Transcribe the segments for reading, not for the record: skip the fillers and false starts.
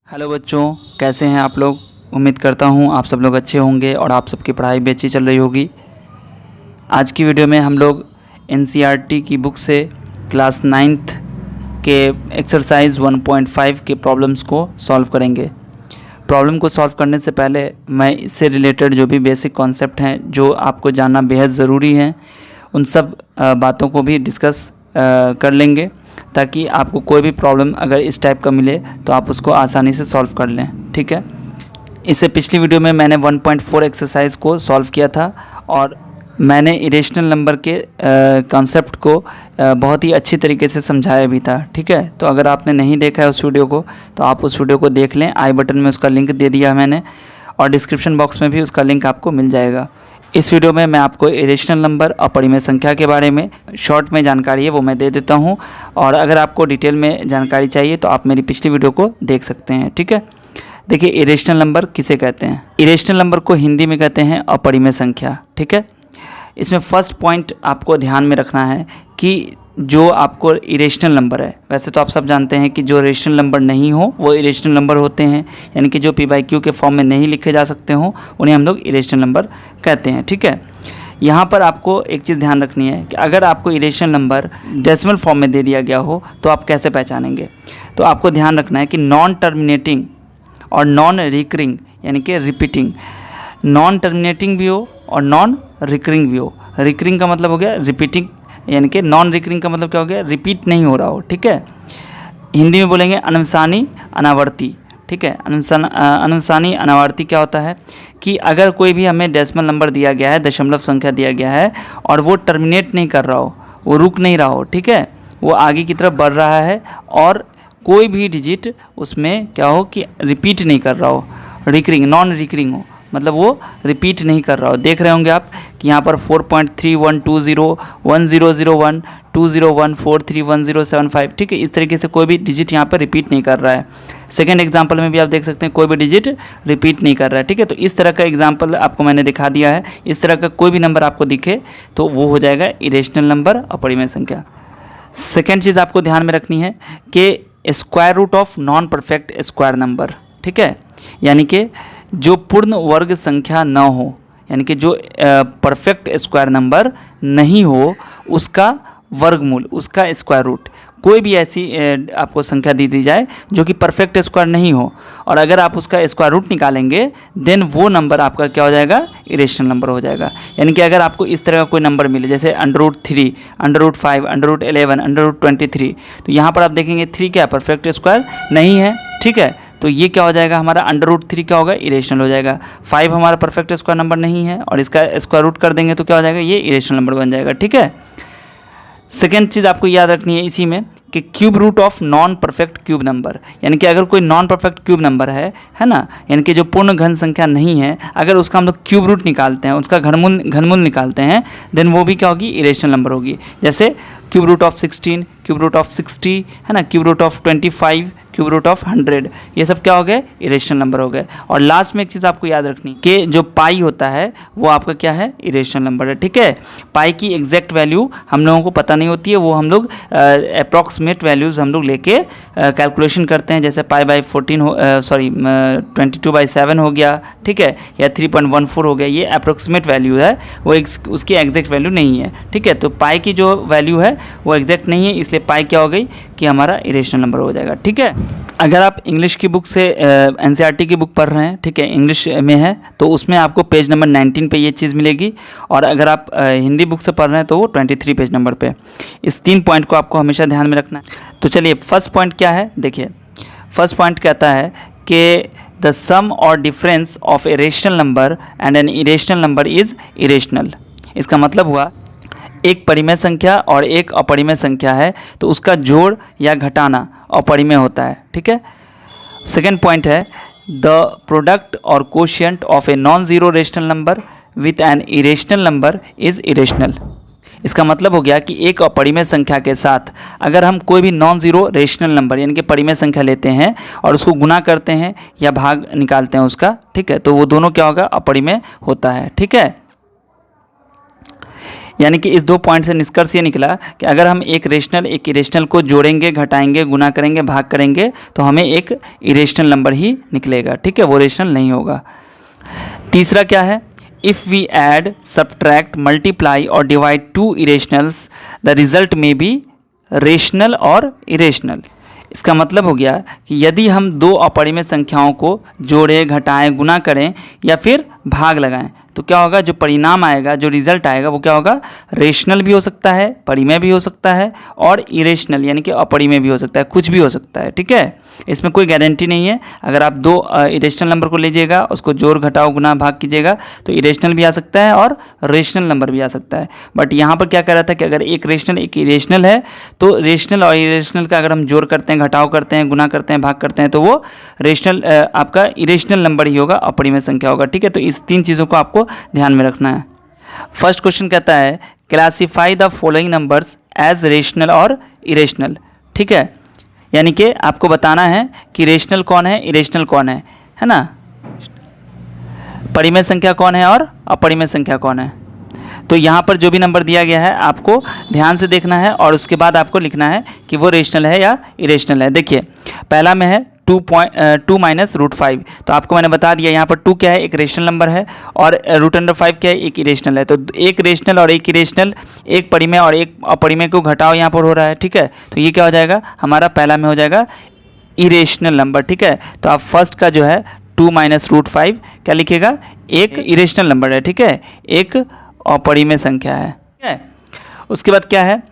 Hello बच्चों, कैसे हैं आप लोग। उम्मीद करता हूं आप सब लोग अच्छे होंगे और आप सबकी पढ़ाई भी अच्छी चल रही होगी। आज की वीडियो में हम लोग एनसीईआरटी की बुक से क्लास 9th के एक्सरसाइज 1.5 के प्रॉब्लम्स को सॉल्व करेंगे। प्रॉब्लम को सॉल्व करने से पहले मैं इससे रिलेटेड जो भी बेसिक कॉन्सेप्ट हैं जो आपको जानना बेहद ज़रूरी है, उन सब बातों को भी डिस्कस कर लेंगे ताकि आपको कोई भी प्रॉब्लम अगर इस टाइप का मिले तो आप उसको आसानी से सॉल्व कर लें। ठीक है, इससे पिछली वीडियो में मैंने 1.4 एक्सरसाइज को सॉल्व किया था और मैंने इरेशनल नंबर के कॉन्सेप्ट को बहुत ही अच्छी तरीके से समझाया भी था। ठीक है, तो अगर आपने नहीं देखा है उस वीडियो को तो आप उस वीडियो को देख लें। आई बटन में उसका लिंक दे दिया मैंने और डिस्क्रिप्शन बॉक्स में भी उसका लिंक आपको मिल जाएगा। इस वीडियो में मैं आपको इरेशनल नंबर और परिमेय संख्या के बारे में शॉर्ट में जानकारी है वो मैं दे देता हूं, और अगर आपको डिटेल में जानकारी चाहिए तो आप मेरी पिछली वीडियो को देख सकते हैं। ठीक है, देखिए इरेशनल नंबर किसे कहते हैं। इरेशनल नंबर को हिंदी में कहते हैं अपरिमेय संख्या। ठीक है, इसमें फर्स्ट पॉइंट आपको ध्यान में रखना है कि जो आपको इरेशनल नंबर है, वैसे तो आप सब जानते हैं कि जो रेशनल नंबर नहीं हो वो इरेशनल नंबर होते हैं, यानी कि जो p/q के फॉर्म में नहीं लिखे जा सकते हो उन्हें हम लोग इरेशनल नंबर कहते हैं। ठीक है, यहाँ पर आपको एक चीज़ ध्यान रखनी है कि अगर आपको इरेशनल नंबर डेसिमल फॉर्म में दे दिया गया हो तो आप कैसे पहचानेंगे। तो आपको ध्यान रखना है कि नॉन टर्मिनेटिंग और नॉन रिकरिंग यानी कि रिपीटिंग, नॉन टर्मिनेटिंग भी हो और नॉन रिकरिंग भी हो। रिकरिंग का मतलब हो गया रिपीटिंग, यानी कि नॉन रिकरिंग का मतलब क्या हो गया, रिपीट नहीं हो रहा हो। ठीक है, हिंदी में बोलेंगे अनुसानी अनावर्ती। ठीक है, अनुसानी अनावर्ती क्या होता है कि अगर कोई भी हमें डेसिमल नंबर दिया गया है, दशमलव संख्या दिया गया है और वो टर्मिनेट नहीं कर रहा हो, वो रुक नहीं रहा हो, ठीक है, वो आगे की तरफ बढ़ रहा है और कोई भी डिजिट उसमें क्या हो कि रिपीट नहीं कर रहा हो, रिकरिंग नॉन रिकरिंग हो, मतलब वो रिपीट नहीं कर रहा हो। देख रहे होंगे आप कि यहाँ पर 4.3120 1001 201 431075। ठीक है, इस तरीके से कोई भी डिजिट यहाँ पर रिपीट नहीं कर रहा है। सेकेंड एग्जांपल में भी आप देख सकते हैं कोई भी डिजिट रिपीट नहीं कर रहा है। ठीक है, तो इस तरह का एग्जांपल आपको मैंने दिखा दिया है। इस तरह का कोई भी नंबर आपको दिखे तो वो हो जाएगा इरेशनल नंबर, अपरिमेय संख्या। सेकेंड चीज़ आपको ध्यान में रखनी है कि square root of non perfect square number. ठीक है, यानी कि जो पूर्ण वर्ग संख्या न हो, यानी कि जो परफेक्ट स्क्वायर नंबर नहीं हो उसका वर्गमूल, उसका स्क्वायर रूट, कोई भी ऐसी आपको संख्या दी जाए जो कि परफेक्ट स्क्वायर नहीं हो और अगर आप उसका स्क्वायर रूट निकालेंगे देन वो नंबर आपका क्या हो जाएगा, इरेशनल नंबर हो जाएगा। यानी कि अगर आपको इस तरह का कोई नंबर मिले जैसे √3, √5, √11, √23, तो यहाँ पर आप देखेंगे 3 क्या परफेक्ट स्क्वायर नहीं है। ठीक है, तो ये क्या हो जाएगा, हमारा √3 क्या होगा, इरेशनल हो जाएगा। 5 हमारा परफेक्ट स्क्वायर नंबर नहीं है और इसका स्क्वायर रूट कर देंगे तो क्या हो जाएगा, ये इरेशनल नंबर बन जाएगा। ठीक है, सेकेंड चीज़ आपको याद रखनी है इसी में कि cube root of non perfect cube number, यानी कि अगर कोई नॉन परफेक्ट क्यूब नंबर है ना, यानी कि जो पूर्ण घन संख्या नहीं है, अगर उसका हम लोग क्यूब रूट निकालते हैं, उसका घनमूल निकालते हैं, देन वो भी क्या होगी, इरेशनल नंबर होगी। जैसे cube root of 16, cube root of 60, है ना, cube root of 25, cube root of 100, ये सब क्या हो गए, इरेशनल नंबर हो गए। और लास्ट में एक चीज़ आपको याद रखनी कि जो पाई होता है वो आपका क्या है, इरेशनल नंबर है। ठीक है, पाई की एग्जैक्ट वैल्यू हम लोगों को पता नहीं होती है, वो हम लोग अप्रॉक्सीमेट वैल्यूज़ हम लोग लेके कैलकुलेशन करते हैं। जैसे π/14 हो, 22/7 हो गया, ठीक है, या 3.14 हो गया, ये अप्रॉक्सीमेट वैल्यू है, वो उसकी एग्जैक्ट वैल्यू नहीं है। ठीक है, तो पाई की जो वैल्यू है वो एग्जैक्ट नहीं है, इसलिए पाई क्या हो गई कि हमारा इरेशनल नंबर हो जाएगा। ठीक है, अगर आप इंग्लिश की बुक से एनसीईआरटी की बुक पढ़ रहे हैं, ठीक है, इंग्लिश में है, तो उसमें आपको पेज नंबर 19 पे ये चीज़ मिलेगी, और अगर आप हिंदी बुक से पढ़ रहे हैं तो वो 23 पेज नंबर पे। इस 3 पॉइंट को आपको हमेशा ध्यान में रखना है। तो चलिए फर्स्ट पॉइंट क्या है, देखिए फर्स्ट पॉइंट कहता है कि द सम और difference of a rational number and an irrational number is irrational. इसका मतलब हुआ एक परिमेय संख्या और एक अपरिमेय संख्या है तो उसका जोड़ या घटाना अपरिमेय होता है। ठीक है, सेकेंड पॉइंट है द प्रोडक्ट और quotient of a non zero rational number with an irrational number is irrational. इसका मतलब हो गया कि एक अपरिमेय संख्या के साथ अगर हम कोई भी नॉन ज़ीरो रेशनल नंबर यानी कि परिमेय संख्या लेते हैं और उसको गुना करते हैं या भाग निकालते हैं उसका, ठीक है, तो वो दोनों क्या होगा, अपरिमेय होता है। ठीक है, यानी कि इस 2 पॉइंट से निष्कर्ष ये निकला कि अगर हम एक रेशनल एक इरेशनल को जोड़ेंगे, घटाएंगे, गुना करेंगे, भाग करेंगे तो हमें एक इरेशनल नंबर ही निकलेगा, ठीक है, वो रेशनल नहीं होगा। तीसरा क्या है, if we add, subtract, multiply और डिवाइड 2 इरेशनल्स द रिजल्ट में बी रेशनल और इरेशनल। इसका मतलब हो गया कि यदि हम 2 अपरिमेय संख्याओं को जोड़ें, घटाएं, गुना करें या फिर भाग लगाएं तो क्या होगा, जो परिणाम आएगा, जो रिजल्ट आएगा वो क्या होगा, रेशनल भी हो सकता है, परिमेय भी हो सकता है और इरेशनल यानी कि अपरिमेय भी हो सकता है, कुछ भी हो सकता है, ठीक है। इसमें कोई गारंटी नहीं है। अगर आप 2 इरेशनल नंबर को लीजिएगा, उसको जोड़, घटाओ, गुना, भाग कीजिएगा तो इरेशनल भी आ सकता है और रेशनल नंबर भी आ सकता है। बट यहाँ पर क्या कह रहा था कि अगर एक रेशनल एक इरेशनल है तो रेशनल और इरेशनल का अगर हम जोड़ करते हैं, घटाव करते हैं, गुना करते हैं, भाग करते हैं तो वो रेशनल आपका इरेशनल नंबर ही होगा, अपरिमेय संख्या होगा, ठीक है। तो इस 3 चीज़ों को आपको ध्यान में रखना है। फर्स्ट क्वेश्चन कहता है classify the following numbers as rational और इरेशनल, ठीक है। यानी कि आपको बताना है कि रेशनल कौन है, इरेशनल कौन है ना, परिमेय संख्या कौन है और अपरिमेय संख्या कौन है। तो यहाँ पर जो भी नंबर दिया गया है आपको ध्यान से देखना है और उसके बाद आपको लिखना है कि वो रेशनल है या इरेशनल है। देखिए पहला में है 2 माइनस रूट 5, तो आपको मैंने बता दिया यहाँ पर 2 क्या है, एक रेशनल नंबर है और रूट अंडर 5 क्या है, एक इरेशनल है। तो एक रेशनल और एक इरेशनल, एक परिमेय और एक अपरिमेय को घटाओ यहाँ पर हो रहा है, ठीक है। तो ये क्या हो जाएगा, हमारा पहला में हो जाएगा इरेशनल नंबर, ठीक है। तो आप फर्स्ट का जो है 2 माइनस रूट 5 क्या लिखिएगा, एक इरेशनल नंबर है, ठीक है, एक अपरिमेय संख्या है, ठीक है। उसके बाद क्या है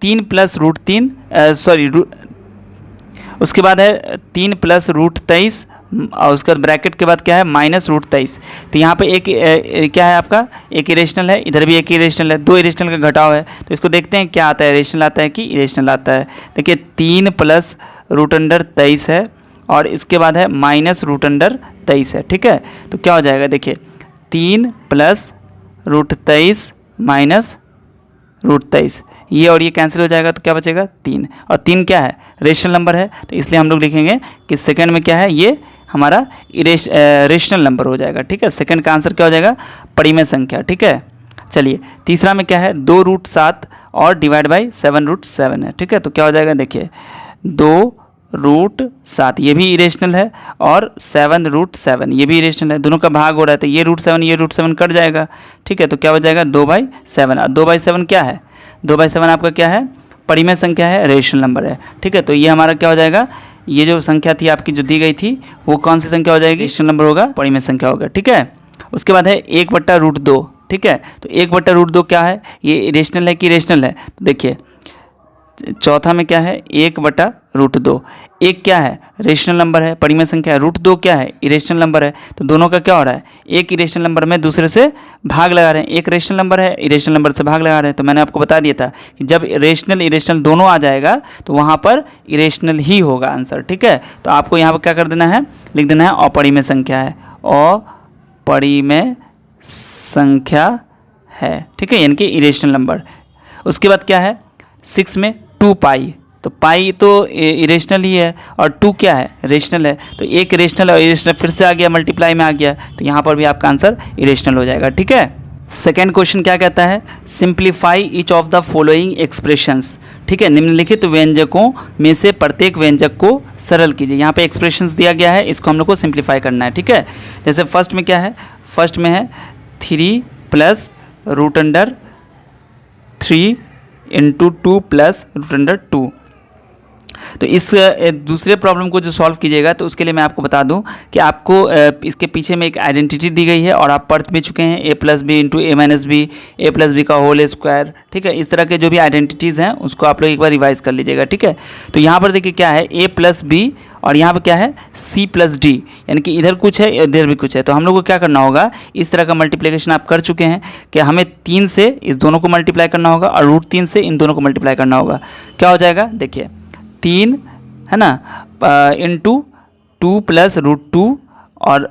3 प्लस रूट 3 उसके बाद है 3 प्लस रूट 23 और उसके बाद ब्रैकेट के बाद क्या है माइनस रूट 23। तो यहाँ पे एक क्या है आपका, एक इरेशनल है, इधर भी एक इरेशनल है, 2 इरेशनल का घटाव है। तो इसको देखते हैं क्या आता है, रेशनल आता है कि इरेशनल आता है। देखिए 3 प्लस रूट अंडर 23 है और इसके बाद है माइनस रूट अंडर 23 है, ठीक है। तो क्या हो जाएगा, देखिए 3 प्लस रूट 23 माइनस रूट 23, ये और ये कैंसिल हो जाएगा तो क्या बचेगा 3, और 3 क्या है, रेशनल नंबर है। तो इसलिए हम लोग लिखेंगे कि सेकंड में क्या है, ये हमारा रेशनल नंबर हो जाएगा, ठीक है। सेकंड का आंसर क्या हो जाएगा, परिमेय संख्या, ठीक है। चलिए तीसरा में क्या है 2 रूट 7 और डिवाइड बाई 7 रूट 7 है, ठीक है। तो क्या हो जाएगा, देखिए 2 रूट 7 ये भी इरेशनल है और 7 रूट 7 ये भी इरेशनल है, दोनों का भाग हो रहा है तो ये रूट 7 ये रूट 7 कट जाएगा, ठीक है। तो क्या हो जाएगा 2/7, और 2/7 क्या है, 2/7 आपका क्या है, परिमेय संख्या है, रेशनल नंबर है, ठीक है। तो ये हमारा क्या हो जाएगा, ये जो संख्या थी आपकी जो दी गई थी वो कौन सी संख्या हो जाएगी, रेशनल नंबर होगा, परिमेय संख्या होगा, ठीक है। उसके बाद है 1/√2, ठीक है। तो 1/√2 क्या है, ये रेशनल है कि इरेशनल है। तो देखिए चौथा में क्या है 1/√2, एक क्या है, रेशनल नंबर है, परिमेय संख्या है, √2 क्या है, इरेशनल नंबर है। तो दोनों का क्या हो रहा है, एक इरेशनल नंबर में दूसरे से भाग लगा रहे हैं, एक रेशनल नंबर है, इरेशनल नंबर से भाग लगा रहे हैं। तो मैंने आपको बता दिया था कि जब रेशनल इरेशनल दोनों आ जाएगा तो वहाँ पर इरेशनल ही होगा आंसर, ठीक है। तो आपको यहाँ पर क्या कर देना है, लिख देना है अपरिमेय संख्या है, अपरिमेय संख्या है, ठीक है, यानी कि इरेशनल नंबर। उसके बाद क्या है 6 में 2 पाई, तो पाई तो इरेशनल ही है और 2 क्या है, रेशनल है। तो एक रेशनल और इरेशनल फिर से आ गया, मल्टीप्लाई में आ गया, तो यहाँ पर भी आपका आंसर इरेशनल हो जाएगा, ठीक है। सेकेंड क्वेश्चन क्या कहता है, simplify each of the following expressions, ठीक है। निम्नलिखित व्यंजकों में से प्रत्येक व्यंजक को सरल कीजिए। यहाँ पे एक्सप्रेशंस दिया गया है, इसको हम लोग को सिंप्लीफाई करना है, ठीक है। जैसे फर्स्ट में क्या है, फर्स्ट में है 3 plus root under 3 into 2 plus root under 2। तो इस दूसरे प्रॉब्लम को जो सॉल्व कीजिएगा तो उसके लिए मैं आपको बता दूं कि आपको इसके पीछे में एक आइडेंटिटी दी गई है और आप पढ़ भी चुके हैं, a plus B into a minus B, A plus B का होल स्क्वायर, ठीक है। इस तरह के जो भी आइडेंटिटीज़ हैं उसको आप लोग एक बार रिवाइज कर लीजिएगा, ठीक है। तो यहाँ पर देखिए क्या है a प्लस बी और यहाँ पर क्या है c प्लस डी, यानी कि इधर कुछ है इधर भी कुछ है। तो हम लोग को क्या करना होगा, इस तरह का मल्टीप्लिकेशन आप कर चुके हैं कि हमें 3 से इस दोनों को मल्टीप्लाई करना होगा और √3 से इन दोनों को मल्टीप्लाई करना होगा। क्या हो जाएगा, देखिए 3 है ना इंटू 2 प्लस √2 और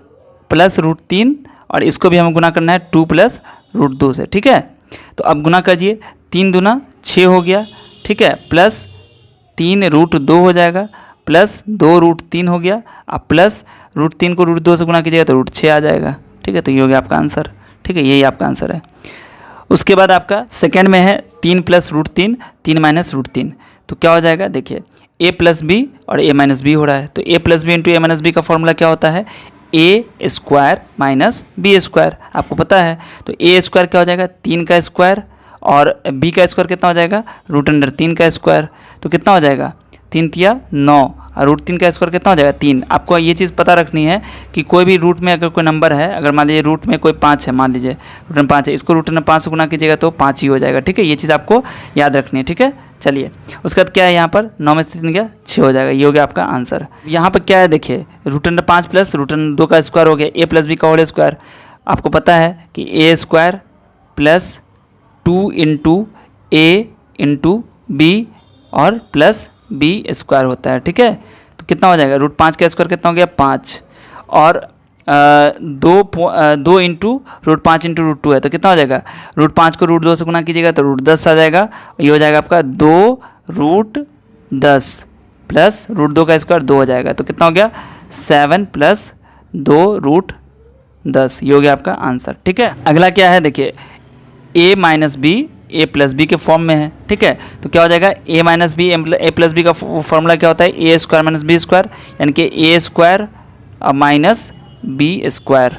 प्लस √3 और इसको भी हमें गुना करना है 2 प्लस √2 से, ठीक है। तो अब गुना कीजिए, 3 दूना 6 हो गया, ठीक है, प्लस 3 √2 हो जाएगा, प्लस 2 √3 हो गया, अब प्लस √3 को √2 से गुना कीजिएगा तो √6 आ जाएगा, ठीक है। तो ये हो गया आपका आंसर, ठीक है, यही आपका आंसर है। उसके बाद आपका सेकेंड में है 3 प्लस रूट 3, 3 माइनस रूट 3। तो क्या हो जाएगा, देखिए a प्लस बी और a माइनस बी हो रहा है। तो a plus B into A minus B का फॉर्मूला क्या होता है, A square minus B square, आपको पता है। तो ए स्क्वायर क्या हो जाएगा, 3 का स्क्वायर, और बी का स्क्वायर कितना हो जाएगा, रूट अंडर 3 का स्क्वायर। तो कितना हो जाएगा, 3 तिया 9, और रूट 3 का स्क्वायर कितना हो जाएगा, 3। आपको ये चीज़ पता रखनी है कि कोई भी रूट में अगर कोई नंबर है, अगर मान लीजिए रूट में कोई 5 है, मान लीजिए रूट में 5 है, इसको रूट अंडर 5 से गुना कीजिएगा तो 5 ही हो जाएगा, ठीक है। ये चीज़ आपको याद रखनी है, ठीक है। चलिए उसके बाद क्या है, यहाँ पर 9 में से 3 गया 6 हो जाएगा, ये हो गया आपका आंसर। यहाँ पर क्या है, देखिए root under 5 plus root under 2 का स्क्वायर हो गया, ए प्लस बी का होल स्क्वायर। आपको पता है कि A square plus 2 into A into B और प्लस बी स्क्वायर होता है, ठीक है। तो कितना हो जाएगा, रूट 5 का स्क्वायर कितना हो गया, 5, और 2 इंटू रूट 5 इंटू रूट 2 है, तो कितना हो जाएगा, रूट 5 को रूट 2 से गुना कीजिएगा तो रूट 10 आ जाएगा। ये हो जाएगा आपका 2 रूट 10 प्लस रूट 2 का स्क्वायर 2 हो जाएगा। तो कितना हो गया, 7 प्लस 2 रूट 10, ये हो गया आपका आंसर, ठीक है। अगला क्या है, देखिए a minus B A plus B के फॉर्म में है, ठीक है। तो क्या हो जाएगा, A minus B A plus B का फॉर्मूला क्या होता है, A square minus B square, यानी कि A square minus B square.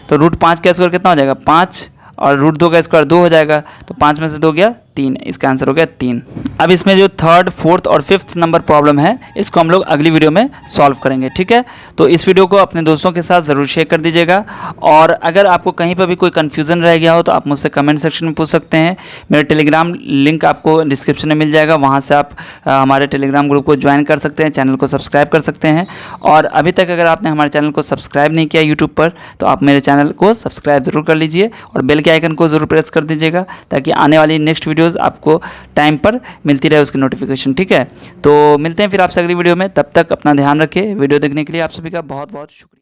तो रूट 5 का स्क्वायर कितना हो जाएगा, 5, और रूट 2 का स्क्वायर 2 हो जाएगा। तो 5 में से 2 गया 3, इसका आंसर हो गया 3। अब इसमें जो थर्ड, फोर्थ और फिफ्थ नंबर प्रॉब्लम है, इसको हम लोग अगली वीडियो में सॉल्व करेंगे, ठीक है। तो इस वीडियो को अपने दोस्तों के साथ ज़रूर शेयर कर दीजिएगा, और अगर आपको कहीं पर भी कोई कन्फ्यूज़न रह गया हो तो आप मुझसे कमेंट सेक्शन में पूछ सकते हैं। मेरा टेलीग्राम लिंक आपको डिस्क्रिप्शन में मिल जाएगा, वहाँ से आप हमारे टेलीग्राम ग्रुप को ज्वाइन कर सकते हैं, चैनल को सब्सक्राइब कर सकते हैं। और अभी तक अगर आपने हमारे चैनल को सब्सक्राइब नहीं किया यूट्यूब पर, तो आप मेरे चैनल को सब्सक्राइब ज़रूर कर लीजिए, और बेल के आइकन को ज़रूर प्रेस कर दीजिएगा, ताकि आने वाली नेक्स्ट वीडियोज़ आपको टाइम पर मिलती रहे उसकी नोटिफिकेशन, ठीक है। तो मिलते हैं फिर आपसे अगली वीडियो में, तब तक अपना ध्यान रखिए। वीडियो देखने के लिए आप सभी का बहुत बहुत शुक्रिया।